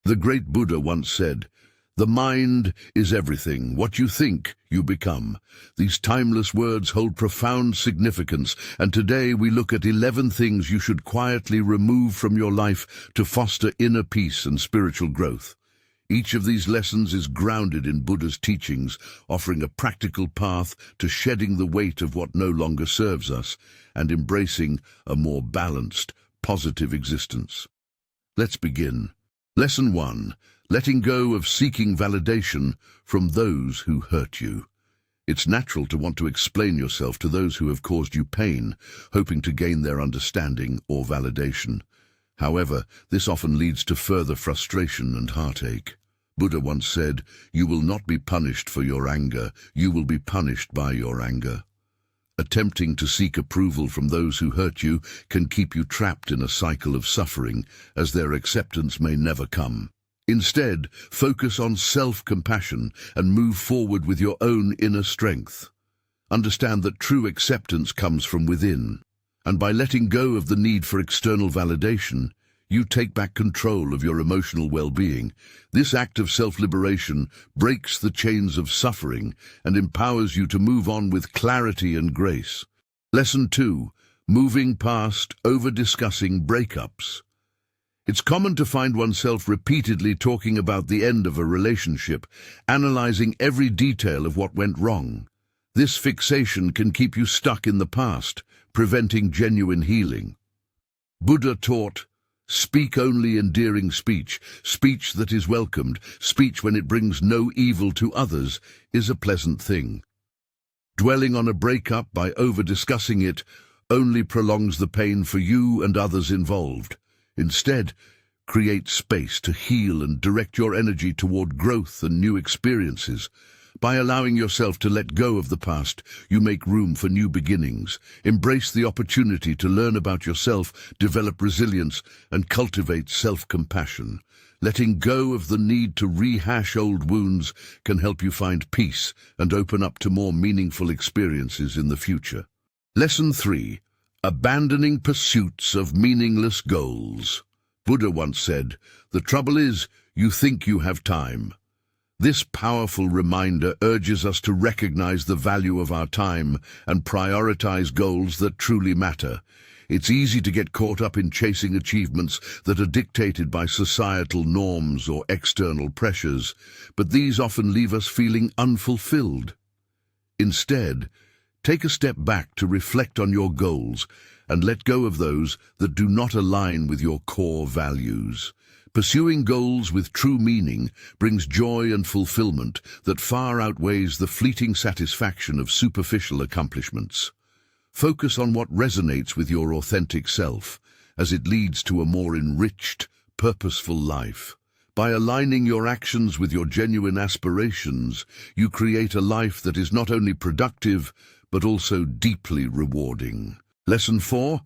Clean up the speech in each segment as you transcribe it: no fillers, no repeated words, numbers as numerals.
The great Buddha once said, "The mind is everything. What you think, you become." These timeless words hold profound significance, and today we look at 11 things you should quietly remove from your life to foster inner peace and spiritual growth. Each of these lessons is grounded in Buddha's teachings, offering a practical path to shedding the weight of what no longer serves us and embracing a more balanced, positive existence. Let's begin. Lesson 1. Letting go of seeking validation from those who hurt you. It's natural to want to explain yourself to those who have caused you pain, hoping to gain their understanding or validation. However, this often leads to further frustration and heartache. Buddha once said, "You will not be punished for your anger, you will be punished by your anger." Attempting to seek approval from those who hurt you can keep you trapped in a cycle of suffering, as their acceptance may never come. Instead, focus on self-compassion and move forward with your own inner strength. Understand that true acceptance comes from within, and by letting go of the need for external validation, you take back control of your emotional well-being. This act of self-liberation breaks the chains of suffering and empowers you to move on with clarity and grace. Lesson 2. Moving past over-discussing breakups. It's common to find oneself repeatedly talking about the end of a relationship, analyzing every detail of what went wrong. This fixation can keep you stuck in the past, preventing genuine healing. Buddha taught, "Speak only endearing speech. Speech that is welcomed, speech when it brings no evil to others, is a pleasant thing." Dwelling on a breakup by over-discussing it only prolongs the pain for you and others involved. Instead, create space to heal and direct your energy toward growth and new experiences. By allowing yourself to let go of the past, you make room for new beginnings. Embrace the opportunity to learn about yourself, develop resilience, and cultivate self-compassion. Letting go of the need to rehash old wounds can help you find peace and open up to more meaningful experiences in the future. Lesson 3. Abandoning pursuits of meaningless goals. Buddha once said, "The trouble is, you think you have time." This powerful reminder urges us to recognize the value of our time and prioritize goals that truly matter. It's easy to get caught up in chasing achievements that are dictated by societal norms or external pressures, but these often leave us feeling unfulfilled. Instead, take a step back to reflect on your goals and let go of those that do not align with your core values. Pursuing goals with true meaning brings joy and fulfillment that far outweighs the fleeting satisfaction of superficial accomplishments. Focus on what resonates with your authentic self, as it leads to a more enriched, purposeful life. By aligning your actions with your genuine aspirations, you create a life that is not only productive, but also deeply rewarding. Lesson 4.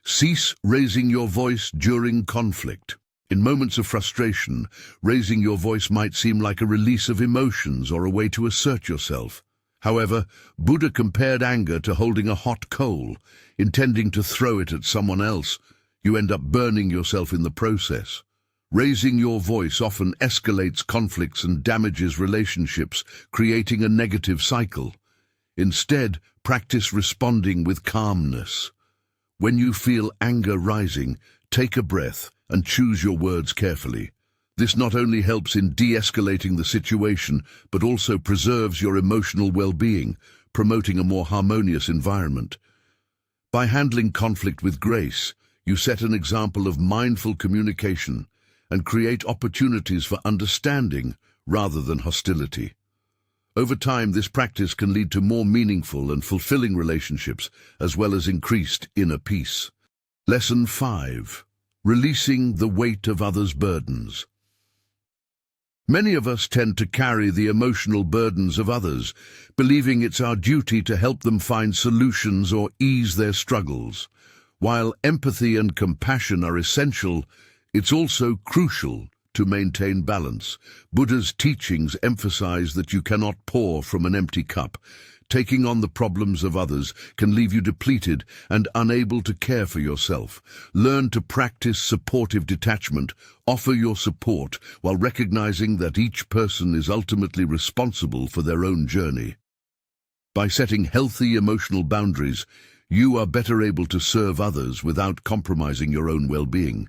Cease raising your voice during conflict. In moments of frustration, raising your voice might seem like a release of emotions or a way to assert yourself. However, Buddha compared anger to holding a hot coal. Intending to throw it at someone else, you end up burning yourself in the process. Raising your voice often escalates conflicts and damages relationships, creating a negative cycle. Instead, practice responding with calmness. When you feel anger rising, take a breath and choose your words carefully. This not only helps in de-escalating the situation, but also preserves your emotional well-being, promoting a more harmonious environment. By handling conflict with grace, you set an example of mindful communication and create opportunities for understanding rather than hostility. Over time, this practice can lead to more meaningful and fulfilling relationships, as well as increased inner peace. Lesson 5. Releasing the weight of others' burdens. Many of us tend to carry the emotional burdens of others, believing it's our duty to help them find solutions or ease their struggles. While empathy and compassion are essential, it's also crucial to maintain balance. Buddha's teachings emphasize that you cannot pour from an empty cup. Taking on the problems of others can leave you depleted and unable to care for yourself. Learn to practice supportive detachment. Offer your support while recognizing that each person is ultimately responsible for their own journey. By setting healthy emotional boundaries, you are better able to serve others without compromising your own well-being.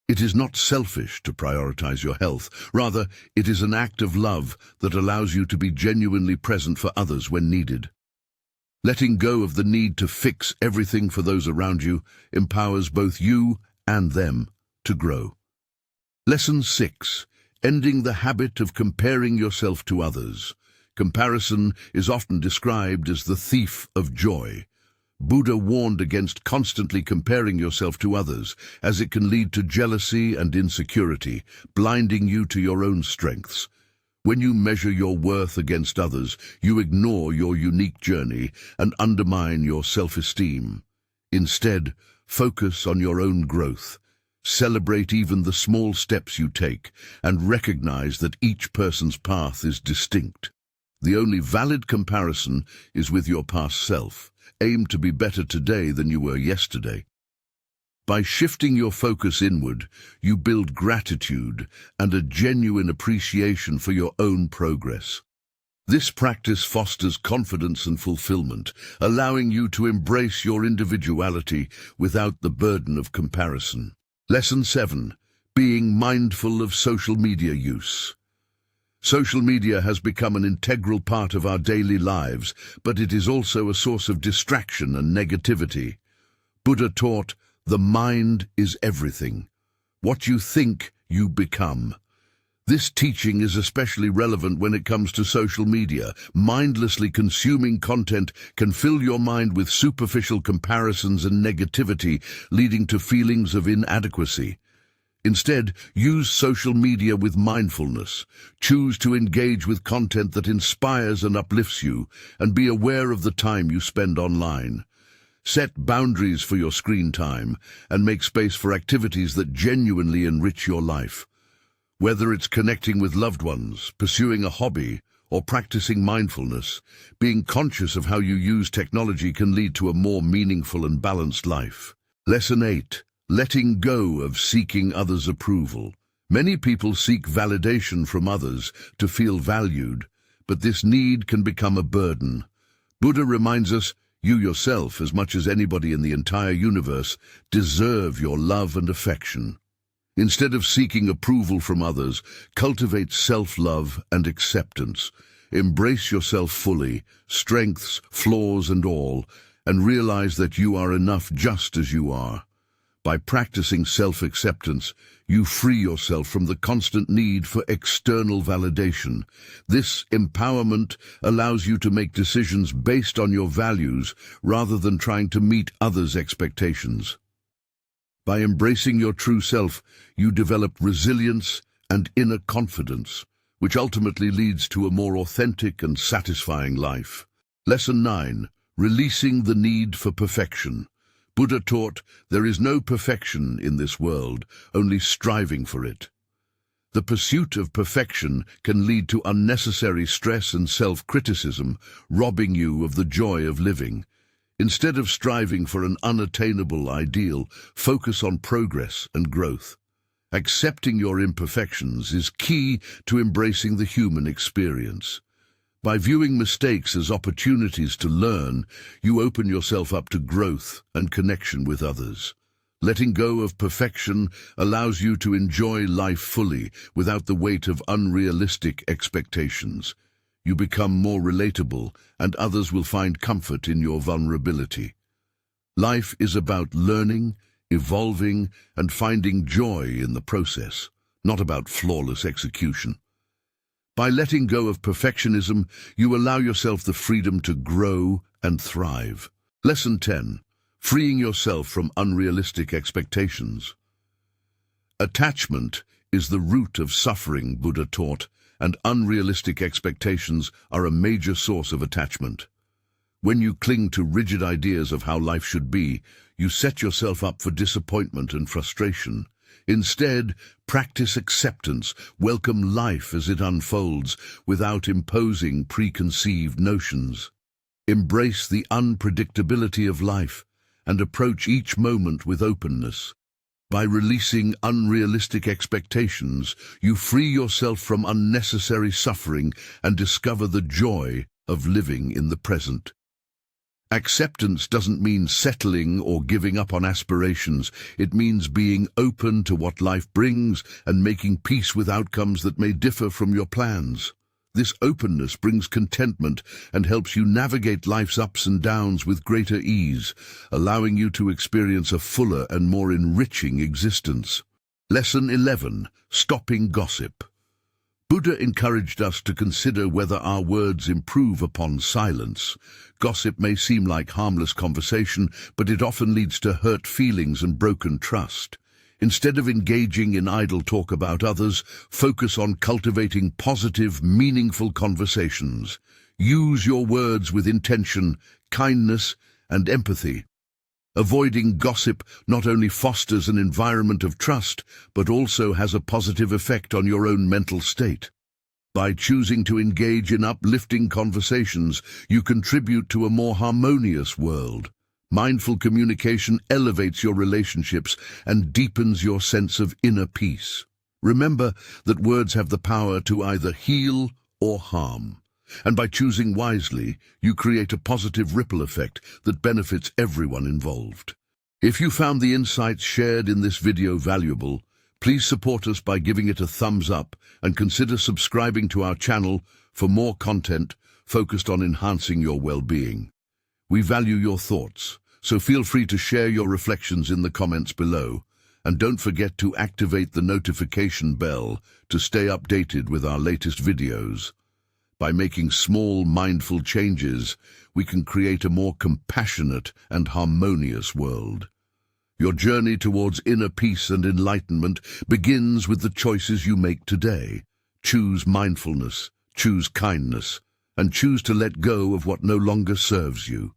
It is not selfish to prioritize your health. Rather, it is an act of love that allows you to be genuinely present for others when needed. Letting go of the need to fix everything for those around you empowers both you and them to grow. Lesson 6. Ending the habit of comparing yourself to others. Comparison is often described as the thief of joy. Buddha warned against constantly comparing yourself to others, as it can lead to jealousy and insecurity, blinding you to your own strengths. When you measure your worth against others, you ignore your unique journey and undermine your self-esteem. Instead, focus on your own growth. Celebrate even the small steps you take, and recognize that each person's path is distinct. The only valid comparison is with your past self. Aim to be better today than you were yesterday. By shifting your focus inward, you build gratitude and a genuine appreciation for your own progress. This practice fosters confidence and fulfillment, allowing you to embrace your individuality without the burden of comparison. Lesson 7. Being mindful of social media use. Social media has become an integral part of our daily lives, but it is also a source of distraction and negativity. Buddha taught, the mind is everything. What you think, you become. This teaching is especially relevant when it comes to social media. Mindlessly consuming content can fill your mind with superficial comparisons and negativity, leading to feelings of inadequacy. Instead, use social media with mindfulness. Choose to engage with content that inspires and uplifts you, and be aware of the time you spend online. Set boundaries for your screen time, and make space for activities that genuinely enrich your life. Whether it's connecting with loved ones, pursuing a hobby, or practicing mindfulness, being conscious of how you use technology can lead to a more meaningful and balanced life. Lesson 8. Letting go of seeking others' approval. Many people seek validation from others to feel valued, but this need can become a burden. Buddha reminds us, you yourself, as much as anybody in the entire universe, deserve your love and affection. Instead of seeking approval from others, cultivate self-love and acceptance. Embrace yourself fully, strengths, flaws and all, and realize that you are enough just as you are. By practicing self-acceptance, you free yourself from the constant need for external validation. This empowerment allows you to make decisions based on your values rather than trying to meet others' expectations. By embracing your true self, you develop resilience and inner confidence, which ultimately leads to a more authentic and satisfying life. Lesson 9. Releasing the need for perfection. Buddha taught, there is no perfection in this world, only striving for it. The pursuit of perfection can lead to unnecessary stress and self-criticism, robbing you of the joy of living. Instead of striving for an unattainable ideal, focus on progress and growth. Accepting your imperfections is key to embracing the human experience. By viewing mistakes as opportunities to learn, you open yourself up to growth and connection with others. Letting go of perfection allows you to enjoy life fully without the weight of unrealistic expectations. You become more relatable, and others will find comfort in your vulnerability. Life is about learning, evolving, and finding joy in the process, not about flawless execution. By letting go of perfectionism, you allow yourself the freedom to grow and thrive. Lesson 10. Freeing yourself from unrealistic expectations. Attachment is the root of suffering, Buddha taught, and unrealistic expectations are a major source of attachment. When you cling to rigid ideas of how life should be, you set yourself up for disappointment and frustration. Instead, practice acceptance, welcome life as it unfolds, without imposing preconceived notions. Embrace the unpredictability of life and approach each moment with openness. By releasing unrealistic expectations, you free yourself from unnecessary suffering and discover the joy of living in the present. Acceptance doesn't mean settling or giving up on aspirations. It means being open to what life brings and making peace with outcomes that may differ from your plans. This openness brings contentment and helps you navigate life's ups and downs with greater ease, allowing you to experience a fuller and more enriching existence. Lesson 11. Stopping Gossip. Buddha encouraged us to consider whether our words improve upon silence. Gossip may seem like harmless conversation, but it often leads to hurt feelings and broken trust. Instead of engaging in idle talk about others, focus on cultivating positive, meaningful conversations. Use your words with intention, kindness, and empathy. Avoiding gossip not only fosters an environment of trust, but also has a positive effect on your own mental state. By choosing to engage in uplifting conversations, you contribute to a more harmonious world. Mindful communication elevates your relationships and deepens your sense of inner peace. Remember that words have the power to either heal or harm. And by choosing wisely, you create a positive ripple effect that benefits everyone involved. If you found the insights shared in this video valuable, please support us by giving it a thumbs up and consider subscribing to our channel for more content focused on enhancing your well-being. We value your thoughts, so feel free to share your reflections in the comments below. And don't forget to activate the notification bell to stay updated with our latest videos. By making small, mindful changes, we can create a more compassionate and harmonious world. Your journey towards inner peace and enlightenment begins with the choices you make today. Choose mindfulness, choose kindness, and choose to let go of what no longer serves you.